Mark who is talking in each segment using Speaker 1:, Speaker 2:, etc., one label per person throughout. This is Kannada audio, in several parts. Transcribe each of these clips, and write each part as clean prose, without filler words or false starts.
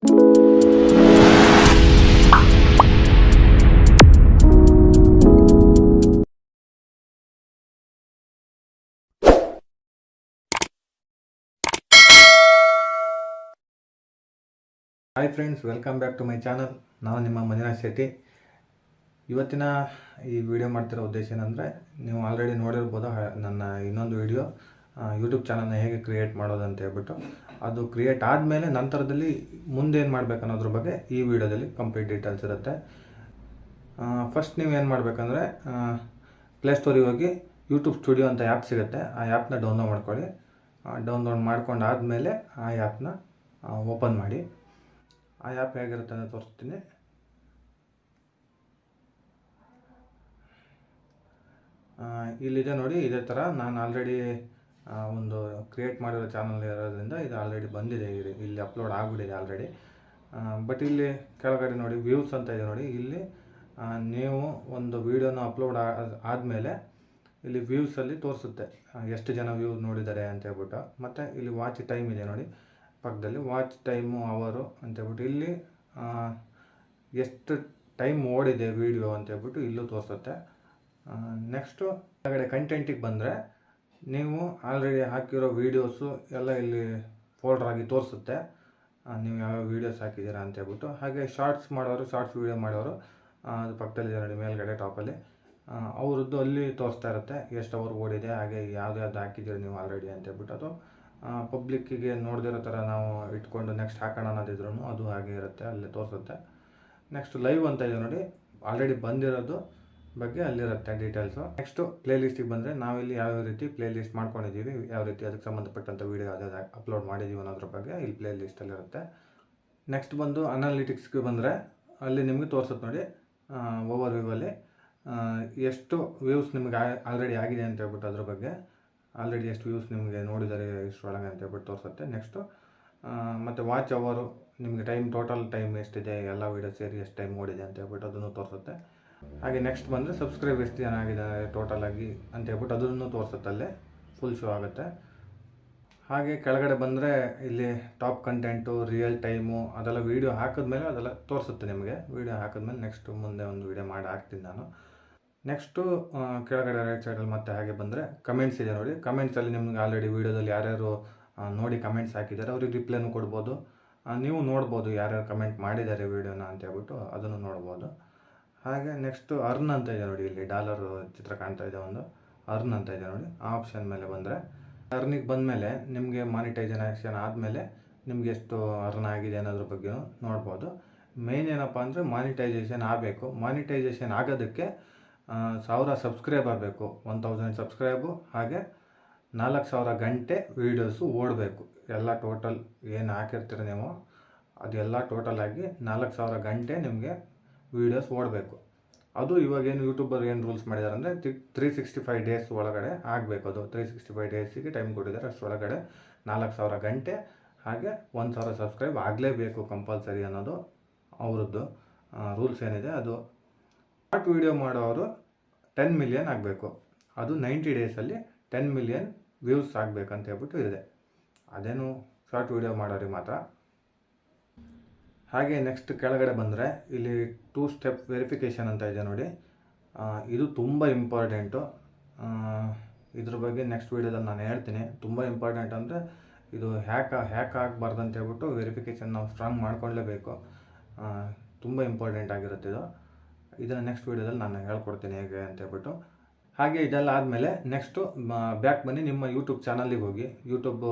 Speaker 1: Hi friends, welcome back to my channel. ನಾನು ನಿಮ್ಮ ಮಂಜುನಾಥ್ ಶೆಟ್ಟಿ. ಇವತ್ತಿನ ಈ ವಿಡಿಯೋ ಮಾಡ್ತಿರೋ ಉದ್ದೇಶ ಏನಂದರೆ, ನೀವು ಆಲ್ರೆಡಿ ನೋಡಿರ್ಬೋದು ನನ್ನ ಇನ್ನೊಂದು ವಿಡಿಯೋ ಯೂಟ್ಯೂಬ್ ಚಾನಲ್ನ ಹೇಗೆ ಕ್ರಿಯೇಟ್ ಮಾಡೋದು ಅಂತ ಹೇಳ್ಬಿಟ್ಟು. ಅದು ಕ್ರಿಯೇಟ್ ಆದಮೇಲೆ ನಂತರದಲ್ಲಿ ಮುಂದೆ ಏನು ಮಾಡಬೇಕು ಅನ್ನೋದ್ರ ಬಗ್ಗೆ ಈ ವಿಡಿಯೋದಲ್ಲಿ ಕಂಪ್ಲೀಟ್ ಡೀಟೇಲ್ಸ್ ಇರುತ್ತೆ. ಫಸ್ಟ್ ನೀವು ಏನು ಮಾಡಬೇಕಂದ್ರೆ, ಪ್ಲೇಸ್ಟೋರಿಗೆ ಹೋಗಿ ಯೂಟ್ಯೂಬ್ಸ್ಟುಡಿಯೋ ಅಂತ ಆ್ಯಪ್ ಸಿಗುತ್ತೆ. ಆ ಆ್ಯಪ್ನ ಡೌನ್ಲೋಡ್ ಮಾಡ್ಕೊಳ್ಳಿ. ಡೌನ್ಲೋಡ್ ಮಾಡ್ಕೊಂಡಾದಮೇಲೆ ಆ ಆ್ಯಪ್ನ ಓಪನ್ ಮಾಡಿ. ಆ ಆ್ಯಪ್ ಹೇಗಿರುತ್ತೆ ಅಂತ ತೋರಿಸ್ತೀನಿ. ಇಲ್ಲಿದೆ ನೋಡಿ, ಇದೇ ಥರ ನಾನು ಆಲ್ರೆಡಿ ಒಂದು ಕ್ರಿಯೇಟ್ ಮಾಡಿರೋ ಚಾನಲ್ ಇರೋದ್ರಿಂದ ಇದು ಆಲ್ರೆಡಿ ಬಂದಿದೆ, ಇಲ್ಲಿ ಅಪ್ಲೋಡ್ ಆಗಿಬಿಟ್ಟಿದೆ ಆಲ್ರೆಡಿ. ಬಟ್ ಇಲ್ಲಿ ಕೆಳಗಡೆ ನೋಡಿ ವ್ಯೂಸ್ ಅಂತ ಇದೆ ನೋಡಿ. ಇಲ್ಲಿ ನೀವು ಒಂದು ವೀಡಿಯೋನ ಅಪ್ಲೋಡ್ ಆದಮೇಲೆ ಇಲ್ಲಿ ವ್ಯೂಸಲ್ಲಿ ತೋರಿಸುತ್ತೆ ಎಷ್ಟು ಜನ ವ್ಯೂ ನೋಡಿದ್ದಾರೆ ಅಂತ ಹೇಳ್ಬಿಟ್ಟು. ಮತ್ತು ಇಲ್ಲಿ ವಾಚ್ ಟೈಮ್ ಇದೆ ನೋಡಿ ಪಕ್ಕದಲ್ಲಿ, ವಾಚ್ ಟೈಮು ಅವರು ಅಂತೇಳ್ಬಿಟ್ಟು ಇಲ್ಲಿ ಎಷ್ಟು ಟೈಮ್ ಓಡಿದೆ ವೀಡಿಯೋ ಅಂತೇಳ್ಬಿಟ್ಟು ಇಲ್ಲೂ ತೋರಿಸುತ್ತೆ. ನೆಕ್ಸ್ಟು ಕೆಳಗಡೆ ಕಂಟೆಂಟಿಗೆ ಬಂದರೆ, ನೀವು ಆಲ್ರೆಡಿ ಹಾಕಿರೋ ವೀಡಿಯೋಸು ಎಲ್ಲ ಇಲ್ಲಿ ಫೋಲ್ಡರ್ ಆಗಿ ತೋರಿಸುತ್ತೆ, ನೀವು ಯಾವ್ಯಾವ ವೀಡಿಯೋಸ್ ಹಾಕಿದ್ದೀರಾ ಅಂತೇಳ್ಬಿಟ್ಟು. ಹಾಗೆ ಶಾರ್ಟ್ಸ್ ವೀಡಿಯೋ ಮಾಡೋರು ಅದು ಪಕ್ಕದಲ್ಲಿದೆ ನೋಡಿ ಮೇಲ್ಗಡೆ ಟಾಪಲ್ಲಿ, ಅವ್ರದ್ದು ಅಲ್ಲಿ ತೋರಿಸ್ತಾ ಇರುತ್ತೆ ಎಷ್ಟು ಅವರ್ ಓಡಿದೆ, ಹಾಗೆ ಯಾವ್ದು ಹಾಕಿದ್ದೀರಿ ನೀವು ಆಲ್ರೆಡಿ ಅಂತೇಳ್ಬಿಟ್ಟು. ಅದು ಪಬ್ಲಿಕ್ಕಿಗೆ ನೋಡ್ದಿರೋ ಥರ ನಾವು ಇಟ್ಕೊಂಡು ನೆಕ್ಸ್ಟ್ ಹಾಕೋಣ ಅನ್ನೋದಿದ್ರು ಅದು ಹಾಗೆ ಇರುತ್ತೆ, ಅಲ್ಲಿ ತೋರಿಸುತ್ತೆ. ನೆಕ್ಸ್ಟ್ ಲೈವ್ ಅಂತ ಇದೆ ನೋಡಿ, ಆಲ್ರೆಡಿ ಬಂದಿರೋದು ಬಗ್ಗೆ ಅಲ್ಲಿರುತ್ತೆ ಡೀಟೇಲ್ಸು. ನೆಕ್ಸ್ಟು ಪ್ಲೇಲಿಸ್ಟಿಗೆ ಬಂದರೆ, ನಾವಿಲ್ಲಿ ಯಾವ ರೀತಿ ಪ್ಲೇಲಿಸ್ಟ್ ಮಾಡ್ಕೊಂಡಿದ್ದೀವಿ, ಯಾವ ರೀತಿ ಅದಕ್ಕೆ ಸಂಬಂಧಪಟ್ಟಂಥ ವೀಡಿಯೋ ಯಾವುದಾದ್ರು ಅಪ್ಲೋಡ್ ಮಾಡಿದ್ದೀವಿ ಅನ್ನೋದ್ರ ಬಗ್ಗೆ ಇಲ್ಲಿ ಪ್ಲೇಲಿಸ್ಟಲ್ಲಿರುತ್ತೆ. ನೆಕ್ಸ್ಟ್ ಬಂದು ಅನಾಲಿಟಿಕ್ಸ್ಗೆ ಬಂದರೆ, ಅಲ್ಲಿ ನಿಮಗೆ ತೋರಿಸುತ್ತೆ ನೋಡಿ ಓವರ್ ವ್ಯೂವಲ್ಲಿ ಎಷ್ಟು ವ್ಯೂಸ್ ನಿಮಗೆ ಆಲ್ರೆಡಿ ಆಗಿದೆ ಅಂತ ಹೇಳ್ಬಿಟ್ಟು, ಅದ್ರ ಬಗ್ಗೆ ಆಲ್ರೆಡಿ ಎಷ್ಟು ವ್ಯೂಸ್ ನಿಮಗೆ ನೋಡಿದ್ದಾರೆ ಇಷ್ಟರೊಳಗೆ ಅಂತ ಹೇಳ್ಬಿಟ್ಟು ತೋರಿಸುತ್ತೆ. ನೆಕ್ಸ್ಟು ಮತ್ತು ವಾಚ್ ಅವರು ನಿಮಗೆ ಟೋಟಲ್ ಟೈಮ್ ಎಷ್ಟಿದೆ, ಎಲ್ಲ ವೀಡಿಯೋ ಸೇರಿ ಎಷ್ಟು ಟೈಮ್ ಓಡಿದೆ ಅಂತ ಹೇಳ್ಬಿಟ್ಟು ಅದನ್ನು ತೋರಿಸುತ್ತೆ. ಹಾಗೆ ನೆಕ್ಸ್ಟ್ ಬಂದರೆ ಸಬ್ಸ್ಕ್ರೈಬ್ ಎಷ್ಟು ಜನ ಆಗಿದ್ದಾರೆ ಟೋಟಲಾಗಿ ಅಂತ ಹೇಳ್ಬಿಟ್ಟು ಅದನ್ನು ತೋರಿಸುತ್ತೆ, ಅಲ್ಲೇ ಫುಲ್ ಶೋ ಆಗುತ್ತೆ. ಹಾಗೆ ಕೆಳಗಡೆ ಬಂದರೆ ಇಲ್ಲಿ ಟಾಪ್ ಕಂಟೆಂಟು, ರಿಯಲ್ ಟೈಮು ಅದೆಲ್ಲ ವೀಡಿಯೋ ಹಾಕಿದ್ಮೇಲೆ ಅದೆಲ್ಲ ತೋರಿಸುತ್ತೆ ನಿಮಗೆ. ವೀಡಿಯೋ ಹಾಕಿದ್ಮೇಲೆ ನೆಕ್ಸ್ಟು ಮುಂದೆ ಒಂದು ವೀಡಿಯೋ ಮಾಡಿ ಹಾಕ್ತೀನಿ ನಾನು. ನೆಕ್ಸ್ಟು ಕೆಳಗಡೆ ರೈಟ್ ಸೈಡಲ್ಲಿ ಮತ್ತೆ ಹಾಗೆ ಬಂದರೆ ಕಮೆಂಟ್ಸ್ ಇದೆ ನೋಡಿ. ಕಮೆಂಟ್ಸಲ್ಲಿ ನಿಮ್ಗೆ ಆಲ್ರೆಡಿ ವೀಡಿಯೋದಲ್ಲಿ ಯಾರ್ಯಾರು ನೋಡಿ ಕಮೆಂಟ್ಸ್ ಹಾಕಿದ್ದಾರೆ ಅವ್ರಿಗೆ ರಿಪ್ಲೈನೂ ಕೊಡ್ಬೋದು. ನೀವು ನೋಡ್ಬೋದು ಯಾರ್ಯಾರು ಕಮೆಂಟ್ ಮಾಡಿದ್ದಾರೆ ವೀಡಿಯೋನ ಅಂತ ಹೇಳ್ಬಿಟ್ಟು, ಅದನ್ನು ನೋಡ್ಬೋದು. ಹಾಗೆ ನೆಕ್ಸ್ಟು ಅರ್ನ್ ಅಂತ ಇದೆ ನೋಡಿ, ಇಲ್ಲಿ ಡಾಲರ್ ಚಿತ್ರ ಕಾಣ್ತಾ ಇದೆ, ಒಂದು ಅರ್ನ್ ಅಂತ ಇದೆ ನೋಡಿ. ಆ ಆಪ್ಷನ್ ಮೇಲೆ ಬಂದರೆ, ಅರ್ನಿಗೆ ಬಂದಮೇಲೆ ನಿಮಗೆ ಮಾನಿಟೈಸೇಷನ್ ಆದಮೇಲೆ ನಿಮ್ಗೆ ಎಷ್ಟು ಅರ್ನ್ ಆಗಿದೆ ಅನ್ನೋದ್ರ ಬಗ್ಗೆ ನೋಡ್ಬೋದು. ಮೇನ್ ಏನಪ್ಪ ಅಂದರೆ ಮಾನಿಟೈಸೇಷನ್ ಆಗಬೇಕು. ಮಾನಿಟೈಸೇಷನ್ ಆಗೋದಕ್ಕೆ 1000 ಸಬ್ಸ್ಕ್ರೈಬ್ ಆಗಬೇಕು, 1000 ಸಬ್ಸ್ಕ್ರೈಬು. ಹಾಗೆ 4000 ಗಂಟೆ ವೀಡಿಯೋಸು ಓಡಬೇಕು. ಎಲ್ಲ ಟೋಟಲ್ ಏನು ಹಾಕಿರ್ತೀರ ನೀವು ಅದೆಲ್ಲ ಟೋಟಲ್ ಆಗಿ 4000 ಗಂಟೆ ನಿಮಗೆ ವೀಡಿಯೋಸ್ ಓಡಬೇಕು. ಅದು ಇವಾಗೇನು ಯೂಟ್ಯೂಬರ್ ಏನು ರೂಲ್ಸ್ ಮಾಡಿದ್ದಾರೆ ಅಂದರೆ 365 ಡೇಸ್ ಒಳಗಡೆ ಆಗಬೇಕು. ಅದು 365 ಡೇಸಿಗೆ ಟೈಮ್ ಕೊಟ್ಟಿದ್ದಾರೆ, ಅಷ್ಟರೊಳಗಡೆ 4000 ಗಂಟೆ ಹಾಗೆ 1000 ಸಬ್ಸ್ಕ್ರೈಬ್ ಆಗಲೇಬೇಕು ಕಂಪಲ್ಸರಿ ಅನ್ನೋದು ಅವ್ರದ್ದು ರೂಲ್ಸ್ ಏನಿದೆ. ಅದು ಶಾರ್ಟ್ ವೀಡಿಯೋ ಮಾಡೋರು 10 ಮಿಲಿಯನ್ ಆಗಬೇಕು. ಅದು 90 ಡೇಸಲ್ಲಿ 10 ಮಿಲಿಯನ್ ವ್ಯೂಸ್ ಆಗಬೇಕಂತ ಹೇಳ್ಬಿಟ್ಟು ಇದೆ. ಅದೇನು ಶಾರ್ಟ್ ವೀಡಿಯೋ ಮಾಡೋರಿಗೆ ಮಾತ್ರ. ಹಾಗೆ ನೆಕ್ಸ್ಟ್ ಕೆಳಗಡೆ ಬಂದರೆ ಇಲ್ಲಿ 2 ಸ್ಟೆಪ್ ವೆರಿಫಿಕೇಷನ್ ಅಂತ ಇದೆ ನೋಡಿ. ಇದು ತುಂಬ ಇಂಪಾರ್ಟೆಂಟು. ಇದ್ರ ಬಗ್ಗೆ ನೆಕ್ಸ್ಟ್ ವೀಡಿಯೋದಲ್ಲಿ ನಾನು ಹೇಳ್ತೀನಿ. ತುಂಬ ಇಂಪಾರ್ಟೆಂಟ್ ಅಂದರೆ ಇದು ಹ್ಯಾಕ್ ಆಗಬಾರ್ದು ಅಂತ ಹೇಳ್ಬಿಟ್ಟು ವೆರಿಫಿಕೇಷನ್ ನಾವು ಸ್ಟ್ರಾಂಗ್ ಮಾಡ್ಕೊಳ್ಳೇಬೇಕು. ತುಂಬ ಇಂಪಾರ್ಟೆಂಟ್ ಆಗಿರುತ್ತೆ ಇದು. ಇದನ್ನು ನೆಕ್ಸ್ಟ್ ವೀಡಿಯೋದಲ್ಲಿ ನಾನು ಹೇಳ್ಕೊಡ್ತೀನಿ ಹೇಗೆ ಅಂತ ಹೇಳ್ಬಿಟ್ಟು. ಹಾಗೆ ಇದೆಲ್ಲ ಆದಮೇಲೆ ನೆಕ್ಸ್ಟು ಬ್ಯಾಕ್ ಬನ್ನಿ, ನಿಮ್ಮ ಯೂಟ್ಯೂಬ್ ಚಾನಲ್ಲಿಗೆ ಹೋಗಿ. ಯೂಟ್ಯೂಬ್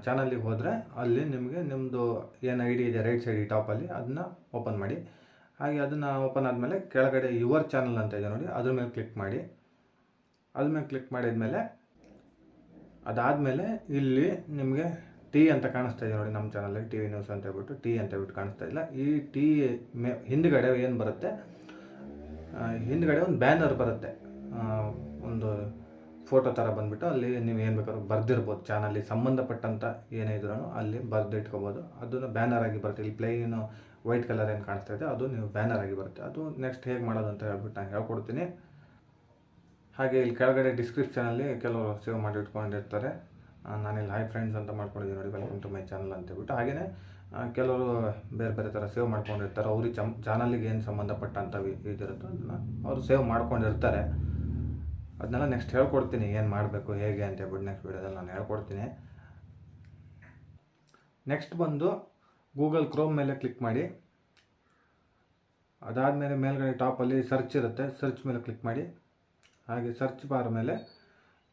Speaker 1: ಚಾನಲ್ಲಿಗೆ ಹೋದರೆ ಅಲ್ಲಿ ನಿಮಗೆ ನಿಮ್ಮದು ಏನು ಐ ಡಿ ಇದೆ ರೈಟ್ ಸೈಡ್ ಟಾಪಲ್ಲಿ, ಅದನ್ನು ಓಪನ್ ಮಾಡಿ. ಹಾಗೆ ಅದನ್ನು ಓಪನ್ ಆದಮೇಲೆ ಕೆಳಗಡೆ ಯುವರ್ ಚಾನಲ್ ಅಂತ ಇದೆ ನೋಡಿ, ಅದ್ರ ಮೇಲೆ ಕ್ಲಿಕ್ ಮಾಡಿ. ಅದ್ರ ಮೇಲೆ ಕ್ಲಿಕ್ ಮಾಡಿದ್ಮೇಲೆ ಅದಾದಮೇಲೆ ಇಲ್ಲಿ ನಿಮಗೆ ಟಿ ಅಂತ ಕಾಣಿಸ್ತಾ ಇದೆ ನೋಡಿ, ನಮ್ಮ ಚಾನಲಲ್ಲಿ ಟಿ ವಿ ನ್ಯೂಸ್ ಅಂತ ಹೇಳ್ಬಿಟ್ಟು ಟಿ ಅಂತ ಹೇಳ್ಬಿಟ್ಟು ಕಾಣಿಸ್ತಾ ಇಲ್ಲ. ಈ ಟಿ ಹಿಂದ್ಗಡೆ ಏನು ಬರುತ್ತೆ, ಹಿಂದ್ಗಡೆ ಒಂದು ಬ್ಯಾನರ್ ಬರುತ್ತೆ, ಒಂದು ಫೋಟೋ ಥರ ಬಂದುಬಿಟ್ಟು ಅಲ್ಲಿ ನೀವು ಏನು ಬೇಕಾದ್ರೂ ಬರೆದಿರ್ಬೋದು. ಚಾನಲ್ಲಿ ಸಂಬಂಧಪಟ್ಟಂಥ ಏನೇ ಇದ್ರೂ ಅಲ್ಲಿ ಬರೆದಿಟ್ಕೋಬೋದು. ಅದನ್ನು ಬ್ಯಾನರ್ ಆಗಿ ಬರುತ್ತೆ. ಇಲ್ಲಿ ಪ್ಲೈನು ವೈಟ್ ಕಲರ್ ಏನು ಕಾಣಿಸ್ತಾ ಇದೆ ಅದು ನೀವು ಬ್ಯಾನರ್ ಆಗಿ ಬರುತ್ತೆ. ಅದು ನೆಕ್ಸ್ಟ್ ಹೇಗೆ ಮಾಡೋದು ಅಂತ ಹೇಳ್ಬಿಟ್ಟು ನಾನು ಹೇಳ್ಕೊಡ್ತೀನಿ. ಹಾಗೆ ಇಲ್ಲಿ ಕೆಳಗಡೆ ಡಿಸ್ಕ್ರಿಪ್ಷನಲ್ಲಿ ಕೆಲವರು ಸೇವ್ ಮಾಡಿ ಇಟ್ಕೊಂಡಿರ್ತಾರೆ. ನಾನಿಲ್ಲಿ ಹಾಯ್ ಫ್ರೆಂಡ್ಸ್ ಅಂತ ಮಾಡ್ಕೊಂಡಿದ್ದೀನಿ ನೋಡಿ, ವೆಲ್ಕಮ್ ಟು ಮೈ ಚಾನಲ್ ಅಂತ ಹೇಳ್ಬಿಟ್ಟು. ಹಾಗೆಯೇ ಕೆಲವರು ಬೇರೆ ಬೇರೆ ಥರ ಸೇವ್ ಮಾಡ್ಕೊಂಡಿರ್ತಾರೆ. ಅವ್ರಿಗೆ ಚಾನಲ್ಗೆ ಏನು ಸಂಬಂಧಪಟ್ಟಂಥವು ಇದಿರುತ್ತೋ ಅದನ್ನು ಅವರು ಸೇವ್ ಮಾಡ್ಕೊಂಡಿರ್ತಾರೆ. ಅದನ್ನೆಲ್ಲ ನೆಕ್ಸ್ಟ್ ಹೇಳ್ಕೊಡ್ತೀನಿ, ಏನು ಮಾಡಬೇಕು ಹೇಗೆ ಅಂತ ಹೇಳ್ಬಿಟ್ಟು ನೆಕ್ಸ್ಟ್ ವೀಡಿಯೋದಲ್ಲಿ ನಾನು ಹೇಳ್ಕೊಡ್ತೀನಿ. ನೆಕ್ಸ್ಟ್ ಬಂದು ಗೂಗಲ್ ಕ್ರೋಮ್ ಮೇಲೆ ಕ್ಲಿಕ್ ಮಾಡಿ. ಅದಾದಮೇಲೆ ಮೇಲ್ಗಡೆ ಟಾಪಲ್ಲಿ ಸರ್ಚ್ ಇರುತ್ತೆ, ಸರ್ಚ್ ಮೇಲೆ ಕ್ಲಿಕ್ ಮಾಡಿ. ಹಾಗೆ ಸರ್ಚ್ ಬಾರ್ ಮೇಲೆ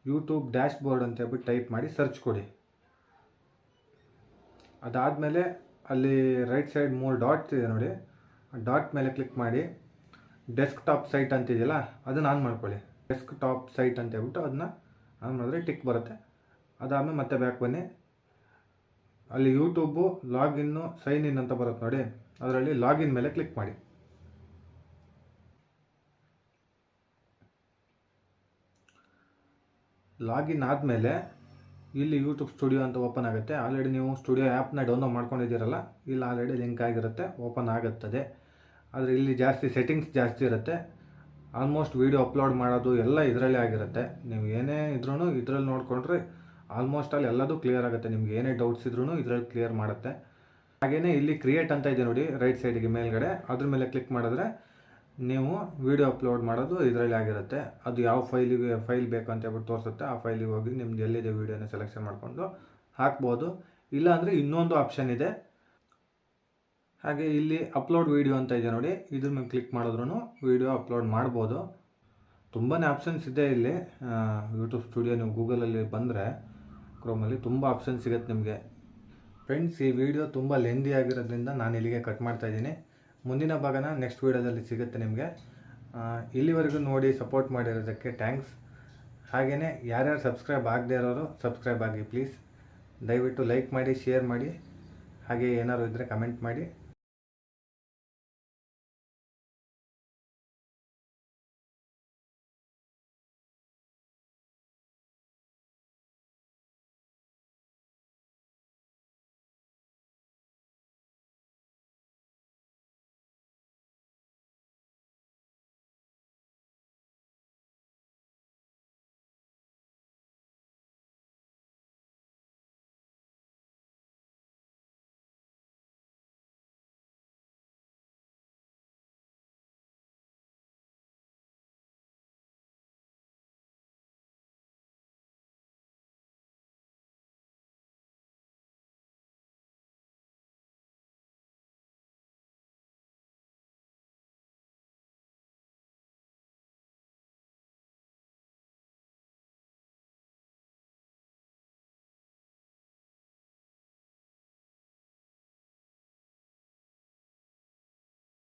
Speaker 1: ಯೂಟ್ಯೂಬ್ ಡ್ಯಾಶ್ ಬೋರ್ಡ್ ಅಂತ ಹೇಳ್ಬಿಟ್ಟು ಟೈಪ್ ಮಾಡಿ ಸರ್ಚ್ ಕೊಡಿ. ಅದಾದಮೇಲೆ ಅಲ್ಲಿ ರೈಟ್ ಸೈಡ್ 3 ಡಾಟ್ಸ್ ಇದೆ ನೋಡಿ, ಡಾಟ್ ಮೇಲೆ ಕ್ಲಿಕ್ ಮಾಡಿ. ಡೆಸ್ಕ್ಟಾಪ್ ಸೈಟ್ ಅಂತಿದೆಯಲ್ಲ ಅದನ್ನು ಆನ್ ಮಾಡ್ಕೊಳ್ಳಿ. ಡೆಸ್ಕ್ಟಾಪ್ ಸೈಟ್ ಅಂತ ಹೇಳ್ಬಿಟ್ಟು ಅದನ್ನ ಆನ್ ಮಾಡಿದ್ರೆ ಟಿಕ್ ಬರುತ್ತೆ. ಅದಾದಮೇಲೆ ಮತ್ತೆ ಬ್ಯಾಕ್ ಬನ್ನಿ. ಅಲ್ಲಿ ಯೂಟ್ಯೂಬು ಲಾಗಿನ್ನು ಸೈನ್ ಇನ್ ಅಂತ ಬರುತ್ತೆ ನೋಡಿ, ಅದರಲ್ಲಿ ಲಾಗಿನ್ ಮೇಲೆ ಕ್ಲಿಕ್ ಮಾಡಿ. ಲಾಗಿನ್ ಆದಮೇಲೆ ಇಲ್ಲಿ ಯೂಟ್ಯೂಬ್ ಸ್ಟುಡಿಯೋ ಅಂತ ಓಪನ್ ಆಗುತ್ತೆ. ಆಲ್ರೆಡಿ ನೀವು ಸ್ಟುಡಿಯೋ ಆ್ಯಪ್ನ ಡೌನ್ಲೋಡ್ ಮಾಡ್ಕೊಂಡಿದ್ದೀರಲ್ಲ, ಇಲ್ಲಿ ಆಲ್ರೆಡಿ ಲಿಂಕ್ ಆಗಿರುತ್ತೆ, ಓಪನ್ ಆಗುತ್ತದೆ. ಆದರೆ ಇಲ್ಲಿ ಜಾಸ್ತಿ ಸೆಟ್ಟಿಂಗ್ಸ್ ಜಾಸ್ತಿ ಇರುತ್ತೆ. ಆಲ್ಮೋಸ್ಟ್ ವೀಡಿಯೋ ಅಪ್ಲೋಡ್ ಮಾಡೋದು ಎಲ್ಲ ಇದರಲ್ಲೇ ಆಗಿರುತ್ತೆ. ನೀವು ಏನೇ ಇದ್ರೂ ಇದರಲ್ಲಿ ನೋಡಿಕೊಂಡ್ರೆ ಆಲ್ಮೋಸ್ಟ್ ಅಲ್ಲಿ ಎಲ್ಲದೂ ಕ್ಲಿಯರ್ ಆಗುತ್ತೆ. ನಿಮ್ಗೆ ಏನೇ ಡೌಟ್ಸ್ ಇದ್ರೂ ಇದರಲ್ಲಿ ಕ್ಲಿಯರ್ ಮಾಡುತ್ತೆ. ಹಾಗೆಯೇ ಇಲ್ಲಿ ಕ್ರಿಯೇಟ್ ಅಂತ ಇದೆ ನೋಡಿ ರೈಟ್ ಸೈಡಿಗೆ ಮೇಲ್ಗಡೆ, ಅದ್ರ ಮೇಲೆ ಕ್ಲಿಕ್ ಮಾಡಿದ್ರೆ ನೀವು ವಿಡಿಯೋ ಅಪ್ಲೋಡ್ ಮಾಡೋದು ಇದರಲ್ಲಿ ಆಗಿರುತ್ತೆ. ಅದು ಯಾವ ಫೈಲ್ ಬೇಕು ಅಂತ ಹೇಳ್ಬಿಟ್ಟು ತೋರಿಸುತ್ತೆ. ಆ ಫೈಲಿಗೆ ಹೋಗಿ ನಿಮ್ದು ಎಲ್ಲಿದೆ ವೀಡಿಯೋನ ಸೆಲೆಕ್ಷನ್ ಮಾಡಿಕೊಂಡು ಹಾಕ್ಬೋದು. ಇಲ್ಲಾಂದರೆ ಇನ್ನೊಂದು ಆಪ್ಷನ್ ಇದೆ. ಹಾಗೆ ಇಲ್ಲಿ ಅಪ್ಲೋಡ್ ವೀಡಿಯೋ ಅಂತ ಇದೆ ನೋಡಿ, ಇದ್ರ ಮೇಲೆ ಕ್ಲಿಕ್ ಮಾಡಿದ್ರೂ ವೀಡಿಯೋ ಅಪ್ಲೋಡ್ ಮಾಡ್ಬೋದು. ತುಂಬಾ ಆಪ್ಷನ್ಸ್ ಇದೆ ಇಲ್ಲಿ. ಯೂಟ್ಯೂಬ್ ಸ್ಟುಡಿಯೋ ನೀವು ಗೂಗಲಲ್ಲಿ ಬಂದರೆ ಕ್ರೋಮಲ್ಲಿ ತುಂಬ ಆಪ್ಷನ್ ಸಿಗುತ್ತೆ ನಿಮಗೆ. ಫ್ರೆಂಡ್ಸ್, ಈ ವಿಡಿಯೋ ತುಂಬ ಲೆಂದಿ ಆಗಿರೋದ್ರಿಂದ ನಾನು ಇಲ್ಲಿಗೆ ಕಟ್ ಮಾಡ್ತಾ ಇದ್ದೀನಿ. ಮುಂದಿನ ಭಾಗನ ನೆಕ್ಸ್ಟ್ ವೀಡಿಯೋದಲ್ಲಿ ಸಿಗುತ್ತೆ ನಿಮಗೆ. ಇಲ್ಲಿವರೆಗೂ ನೋಡಿ ಸಪೋರ್ಟ್ ಮಾಡಿರೋದಕ್ಕೆ ಥ್ಯಾಂಕ್ಸ್. ಹಾಗೆಯೇ ಯಾರ್ಯಾರು ಸಬ್ಸ್ಕ್ರೈಬ್ ಆಗದೇ ಇರೋರು ಸಬ್ಸ್ಕ್ರೈಬ್ ಆಗಿ ಪ್ಲೀಸ್. ದಯವಿಟ್ಟು ಲೈಕ್ ಮಾಡಿ, ಶೇರ್ ಮಾಡಿ, ಹಾಗೆ ಏನಾದ್ರು ಇದ್ದರೆ ಕಮೆಂಟ್ ಮಾಡಿ.